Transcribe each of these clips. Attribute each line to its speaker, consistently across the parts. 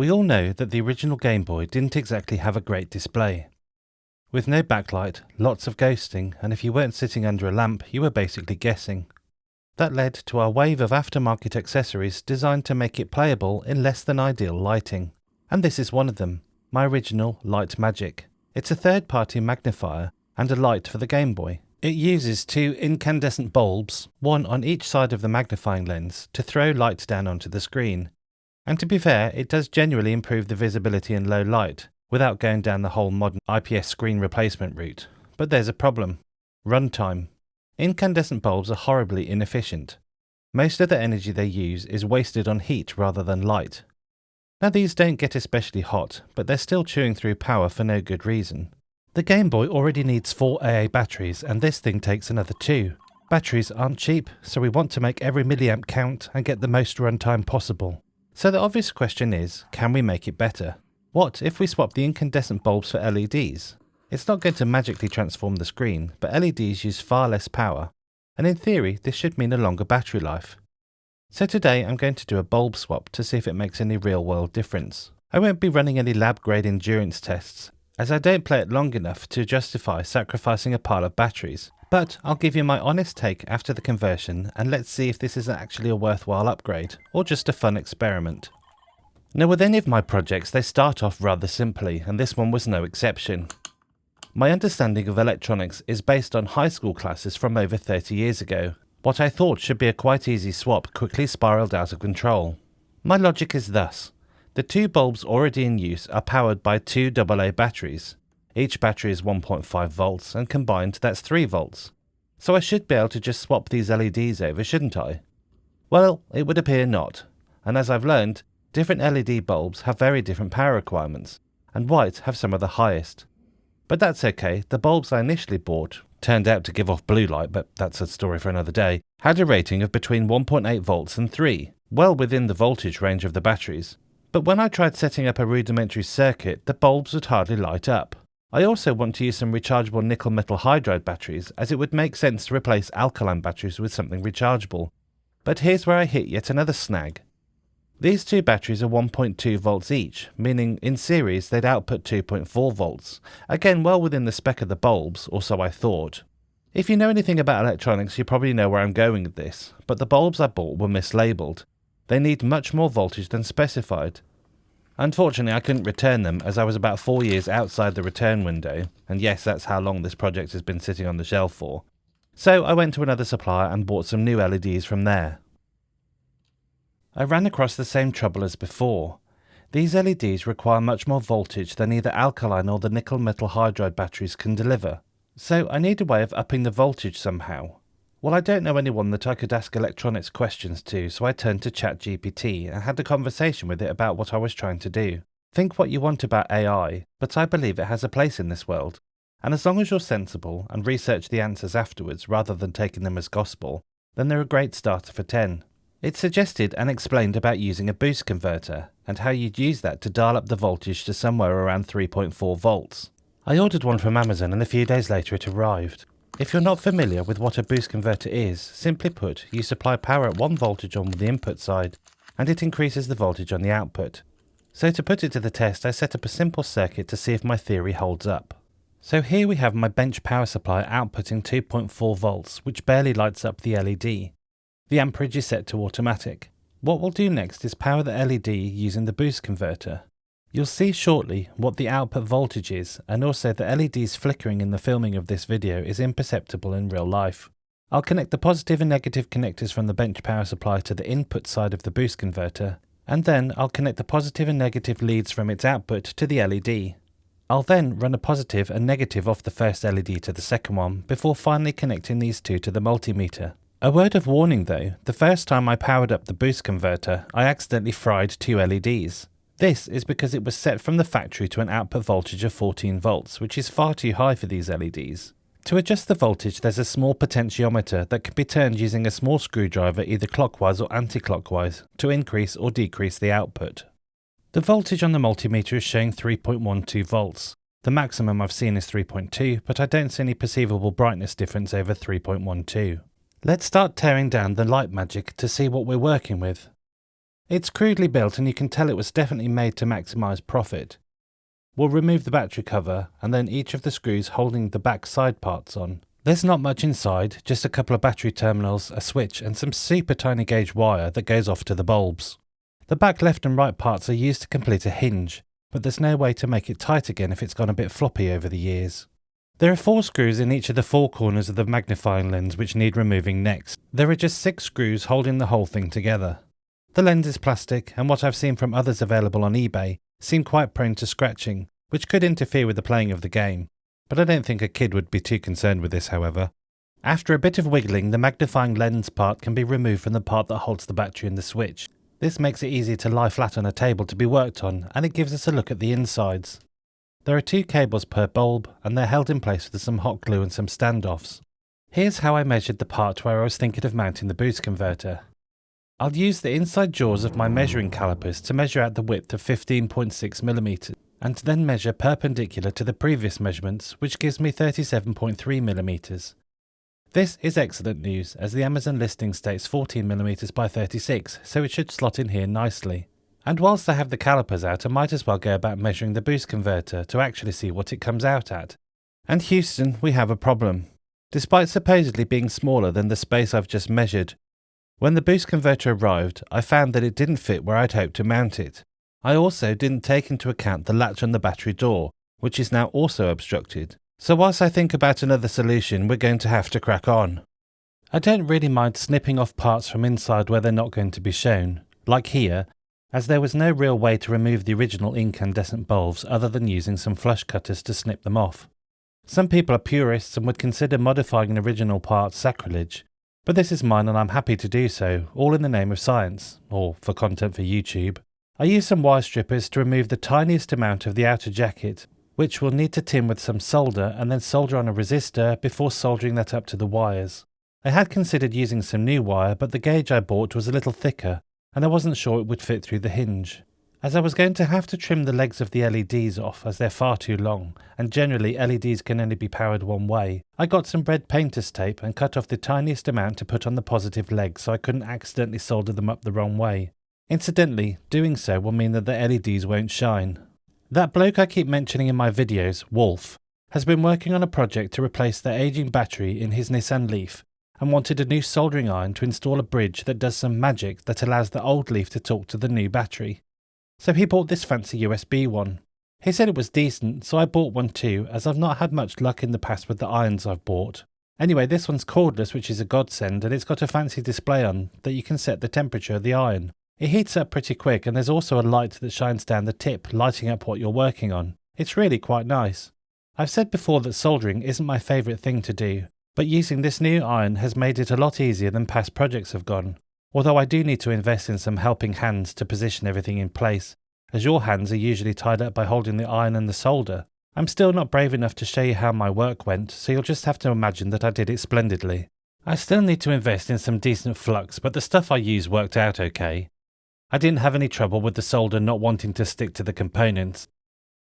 Speaker 1: We all know that the original Game Boy didn't exactly have a great display. With no backlight, lots of ghosting, and if you weren't sitting under a lamp, you were basically guessing. That led to our wave of aftermarket accessories designed to make it playable in less than ideal lighting. And this is one of them, my original Light Magic. It's a third-party magnifier and a light for the Game Boy. It uses two incandescent bulbs, one on each side of the magnifying lens, to throw light down onto the screen. And to be fair, it does genuinely improve the visibility in low light, without going down the whole modern IPS screen replacement route. But there's a problem. Runtime. Incandescent bulbs are horribly inefficient. Most of the energy they use is wasted on heat rather than light. Now these don't get especially hot, but they're still chewing through power for no good reason. The Game Boy already needs 4 AA batteries, and this thing takes another 2. Batteries aren't cheap, so we want to make every milliamp count and get the most runtime possible. So the obvious question is, can we make it better? What if we swap the incandescent bulbs for LEDs? It's not going to magically transform the screen, but LEDs use far less power, and in theory this should mean a longer battery life. So today I'm going to do a bulb swap to see if it makes any real world difference. I won't be running any lab grade endurance tests, as I don't play it long enough to justify sacrificing a pile of batteries, but I'll give you my honest take after the conversion, and let's see if this is actually a worthwhile upgrade, or just a fun experiment. Now with any of my projects they start off rather simply, and this one was no exception. My understanding of electronics is based on high school classes from over 30 years ago. What I thought should be a quite easy swap quickly spiraled out of control. My logic is thus. The two bulbs already in use are powered by two AA batteries. Each battery is 1.5 volts and combined that's 3 volts. So I should be able to just swap these LEDs over, shouldn't I? Well, it would appear not. And as I've learned, different LED bulbs have very different power requirements, and white have some of the highest. But that's okay, the bulbs I initially bought, turned out to give off blue light, but that's a story for another day, had a rating of between 1.8 volts and 3, well within the voltage range of the batteries. But when I tried setting up a rudimentary circuit, the bulbs would hardly light up. I also want to use some rechargeable nickel metal hydride batteries, as it would make sense to replace alkaline batteries with something rechargeable. But here's where I hit yet another snag. These two batteries are 1.2 volts each, meaning in series they'd output 2.4 volts, again well within the spec of the bulbs, or so I thought. If you know anything about electronics you probably know where I'm going with this, but the bulbs I bought were mislabelled. They need much more voltage than specified. Unfortunately I couldn't return them as I was about 4 years outside the return window, and yes, that's how long this project has been sitting on the shelf for. So I went to another supplier and bought some new LEDs from there. I ran across the same trouble as before. These LEDs require much more voltage than either alkaline or the nickel metal hydride batteries can deliver. So I need a way of upping the voltage somehow. Well, I don't know anyone that I could ask electronics questions to, so I turned to ChatGPT and had a conversation with it about what I was trying to do. Think what you want about AI, but I believe it has a place in this world. And as long as you're sensible and research the answers afterwards rather than taking them as gospel, then they're a great starter for 10. It suggested and explained about using a boost converter, and how you'd use that to dial up the voltage to somewhere around 3.4 volts. I ordered one from Amazon and a few days later it arrived. If you're not familiar with what a boost converter is, simply put, you supply power at one voltage on the input side, and it increases the voltage on the output. So to put it to the test, I set up a simple circuit to see if my theory holds up. So here we have my bench power supply outputting 2.4 volts, which barely lights up the LED. The amperage is set to automatic. What we'll do next is power the LED using the boost converter. You'll see shortly what the output voltage is, and also the LEDs flickering in the filming of this video is imperceptible in real life. I'll connect the positive and negative connectors from the bench power supply to the input side of the boost converter, and then I'll connect the positive and negative leads from its output to the LED. I'll then run a positive and negative off the first LED to the second one, before finally connecting these two to the multimeter. A word of warning though, the first time I powered up the boost converter, I accidentally fried two LEDs. This is because it was set from the factory to an output voltage of 14 volts, which is far too high for these LEDs. To adjust the voltage, there's a small potentiometer that can be turned using a small screwdriver either clockwise or anti-clockwise to increase or decrease the output. The voltage on the multimeter is showing 3.12 volts. The maximum I've seen is 3.2, but I don't see any perceivable brightness difference over 3.12. Let's start tearing down the light magic to see what we're working with. It's crudely built and you can tell it was definitely made to maximise profit. We'll remove the battery cover and then each of the screws holding the back side parts on. There's not much inside, just a couple of battery terminals, a switch and some super tiny gauge wire that goes off to the bulbs. The back left and right parts are used to complete a hinge, but there's no way to make it tight again if it's gone a bit floppy over the years. There are 4 screws in each of the 4 corners of the magnifying lens which need removing next. There are just 6 screws holding the whole thing together. The lens is plastic, and what I've seen from others available on eBay seem quite prone to scratching, which could interfere with the playing of the game. But I don't think a kid would be too concerned with this, however. After a bit of wiggling, the magnifying lens part can be removed from the part that holds the battery and the switch. This makes it easy to lie flat on a table to be worked on, and it gives us a look at the insides. There are 2 cables per bulb, and they're held in place with some hot glue and some standoffs. Here's how I measured the part where I was thinking of mounting the boost converter. I'll use the inside jaws of my measuring calipers to measure out the width of 15.6mm, and then measure perpendicular to the previous measurements, which gives me 37.3mm. This is excellent news, as the Amazon listing states 14mm by 36, so it should slot in here nicely. And whilst I have the calipers out, I might as well go about measuring the boost converter to actually see what it comes out at. And Houston, we have a problem. Despite supposedly being smaller than the space I've just measured, when the boost converter arrived, I found that it didn't fit where I'd hoped to mount it. I also didn't take into account the latch on the battery door, which is now also obstructed. So whilst I think about another solution, we're going to have to crack on. I don't really mind snipping off parts from inside where they're not going to be shown, like here, as there was no real way to remove the original incandescent bulbs other than using some flush cutters to snip them off. Some people are purists and would consider modifying an original part sacrilege, but this is mine and I'm happy to do so, all in the name of science, or for content for YouTube. I use some wire strippers to remove the tiniest amount of the outer jacket, which we'll need to tin with some solder and then solder on a resistor before soldering that up to the wires. I had considered using some new wire, but the gauge I bought was a little thicker and I wasn't sure it would fit through the hinge. As I was going to have to trim the legs of the LEDs off as they're far too long, and generally LEDs can only be powered one way, I got some red painter's tape and cut off the tiniest amount to put on the positive legs so I couldn't accidentally solder them up the wrong way. Incidentally, doing so will mean that the LEDs won't shine. That bloke I keep mentioning in my videos, Wolf, has been working on a project to replace the aging battery in his Nissan Leaf and wanted a new soldering iron to install a bridge that does some magic that allows the old Leaf to talk to the new battery. So he bought this fancy USB one. He said it was decent, so I bought one too, as I've not had much luck in the past with the irons I've bought. Anyway, this one's cordless, which is a godsend, and it's got a fancy display on that you can set the temperature of the iron. It heats up pretty quick, and there's also a light that shines down the tip, lighting up what you're working on. It's really quite nice. I've said before that soldering isn't my favourite thing to do, but using this new iron has made it a lot easier than past projects have gone. Although I do need to invest in some helping hands to position everything in place, as your hands are usually tied up by holding the iron and the solder. I'm still not brave enough to show you how my work went, so you'll just have to imagine that I did it splendidly. I still need to invest in some decent flux, but the stuff I used worked out okay. I didn't have any trouble with the solder not wanting to stick to the components,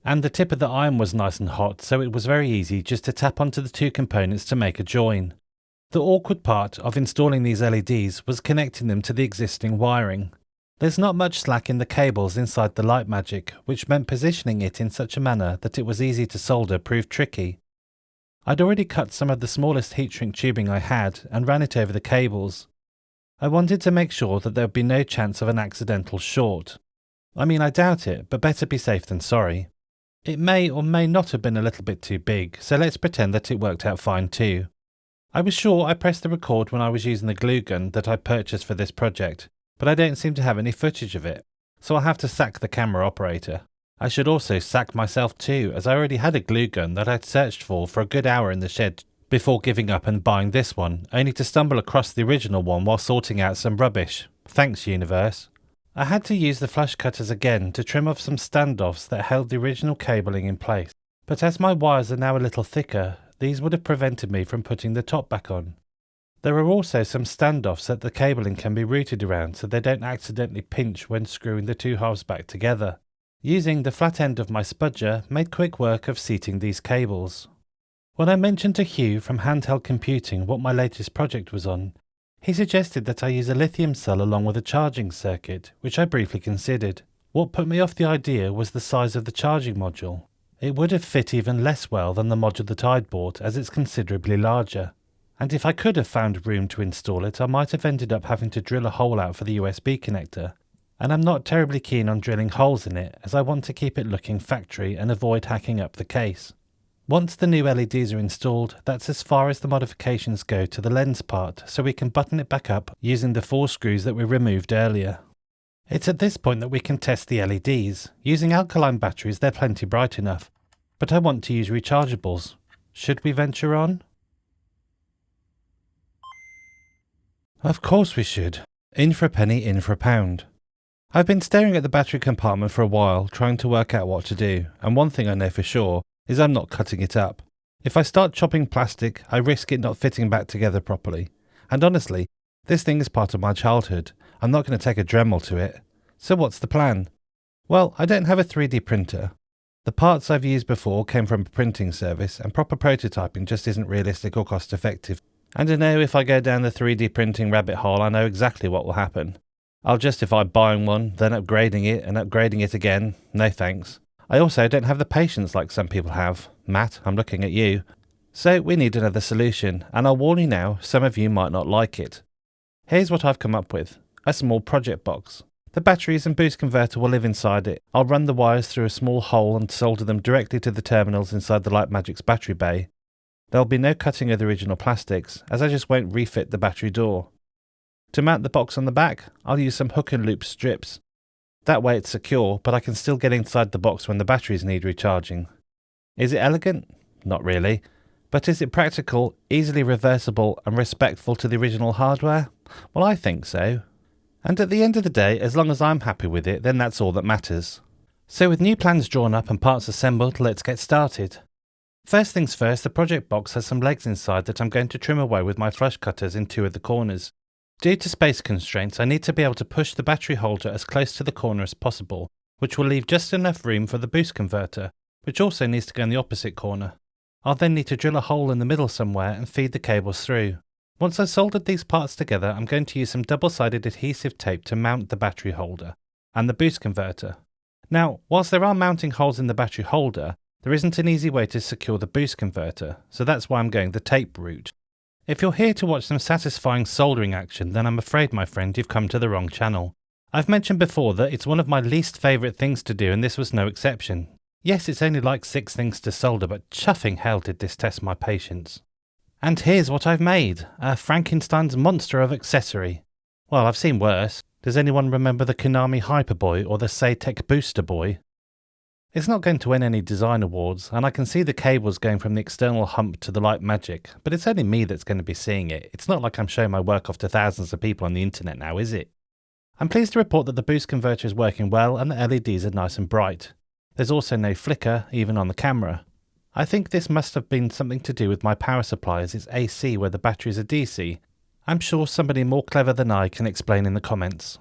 Speaker 1: and the tip of the iron was nice and hot, so it was very easy just to tap onto the 2 components to make a join. The awkward part of installing these LEDs was connecting them to the existing wiring. There's not much slack in the cables inside the light magic, which meant positioning it in such a manner that it was easy to solder proved tricky. I'd already cut some of the smallest heat shrink tubing I had and ran it over the cables. I wanted to make sure that there would be no chance of an accidental short. I mean, I doubt it, but better be safe than sorry. It may or may not have been a little bit too big, so let's pretend that it worked out fine too. I was sure I pressed the record when I was using the glue gun that I purchased for this project, but I don't seem to have any footage of it, so I'll have to sack the camera operator. I should also sack myself too, as I already had a glue gun that I'd searched for a good hour in the shed before giving up and buying this one, only to stumble across the original one while sorting out some rubbish. Thanks, universe. I had to use the flush cutters again to trim off some standoffs that held the original cabling in place, but as my wires are now a little thicker, these would have prevented me from putting the top back on. There are also some standoffs that the cabling can be routed around so they don't accidentally pinch when screwing the 2 halves back together. Using the flat end of my spudger made quick work of seating these cables. When I mentioned to Hugh from Handheld Computing what my latest project was on, He suggested that I use a lithium cell along with a charging circuit, which I briefly considered. What put me off the idea was the size of the charging module. It would have fit even less well than the module that I'd bought, as it's considerably larger. And if I could have found room to install it, I might have ended up having to drill a hole out for the USB connector. And I'm not terribly keen on drilling holes in it, as I want to keep it looking factory and avoid hacking up the case. Once the new LEDs are installed, that's as far as the modifications go to the lens part, so we can button it back up using the 4 screws that we removed earlier. It's at this point that we can test the LEDs. Using alkaline batteries, they're plenty bright enough, but I want to use rechargeables. Should we venture on? Of course we should. In for a penny, in for a pound. I've been staring at the battery compartment for a while, trying to work out what to do, and one thing I know for sure is I'm not cutting it up. If I start chopping plastic, I risk it not fitting back together properly. And honestly, this thing is part of my childhood. I'm not going to take a Dremel to it. So what's the plan? Well, I don't have a 3D printer. The parts I've used before came from a printing service, and proper prototyping just isn't realistic or cost effective. And I know if I go down the 3D printing rabbit hole, I know exactly what will happen. I'll justify buying one, then upgrading it and upgrading it again. No thanks. I also don't have the patience like some people have. Matt, I'm looking at you. So we need another solution, and I'll warn you now, some of you might not like it. Here's what I've come up with. A small project box. The batteries and boost converter will live inside it. I'll run the wires through a small hole and solder them directly to the terminals inside the LightMagic's battery bay. There'll be no cutting of the original plastics, as I just won't refit the battery door. To mount the box on the back, I'll use some hook and loop strips. That way it's secure, but I can still get inside the box when the batteries need recharging. Is it elegant? Not really. But is it practical, easily reversible and respectful to the original hardware? Well, I think so. And at the end of the day, as long as I'm happy with it, then that's all that matters. So with new plans drawn up and parts assembled, let's get started. First things first, the project box has some legs inside that I'm going to trim away with my flush cutters in 2 of the corners. Due to space constraints, I need to be able to push the battery holder as close to the corner as possible, which will leave just enough room for the boost converter, which also needs to go in the opposite corner. I'll then need to drill a hole in the middle somewhere and feed the cables through. Once I've soldered these parts together, I'm going to use some double-sided adhesive tape to mount the battery holder and the boost converter. Now, whilst there are mounting holes in the battery holder, there isn't an easy way to secure the boost converter, so that's why I'm going the tape route. If you're here to watch some satisfying soldering action, then I'm afraid, my friend, you've come to the wrong channel. I've mentioned before that it's one of my least favourite things to do, and this was no exception. Yes, it's only like 6 things to solder, but chuffing hell did this test my patience. And here's what I've made, a Frankenstein's monster of accessory. Well, I've seen worse. Does anyone remember the Konami Hyperboy or the Saytech Booster Boy? It's not going to win any design awards, and I can see the cables going from the external hump to the LightMagic, but it's only me that's going to be seeing it. It's not like I'm showing my work off to thousands of people on the internet now, is it? I'm pleased to report that the boost converter is working well and the LEDs are nice and bright. There's also no flicker, even on the camera. I think this must have been something to do with my power supply, as it's AC where the batteries are DC. I'm sure somebody more clever than I can explain in the comments.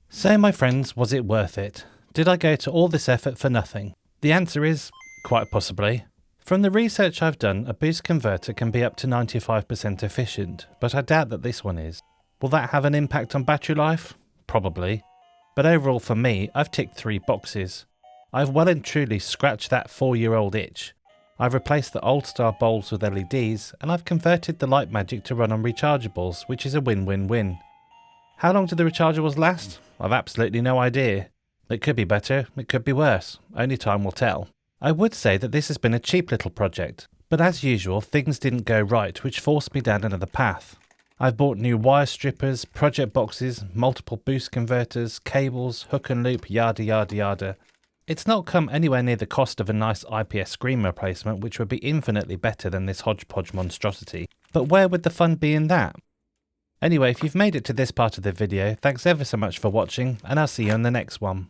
Speaker 1: So my friends, was it worth it? Did I go to all this effort for nothing? The answer is, quite possibly. From the research I've done, a boost converter can be up to 95% efficient, but I doubt that this one is. Will that have an impact on battery life? Probably. But overall for me, I've ticked 3 boxes. I've well and truly scratched that 4-year-old itch. I've replaced the old style bulbs with LEDs, and I've converted the LightMagic to run on rechargeables, which is a win-win-win. How long do the rechargeables last? I've absolutely no idea. It could be better, it could be worse. Only time will tell. I would say that this has been a cheap little project, but as usual, things didn't go right, which forced me down another path. I've bought new wire strippers, project boxes, multiple boost converters, cables, hook and loop, yada yada yada. It's not come anywhere near the cost of a nice IPS screen replacement, which would be infinitely better than this hodgepodge monstrosity. But where would the fun be in that? Anyway, if you've made it to this part of the video, thanks ever so much for watching, and I'll see you in the next one.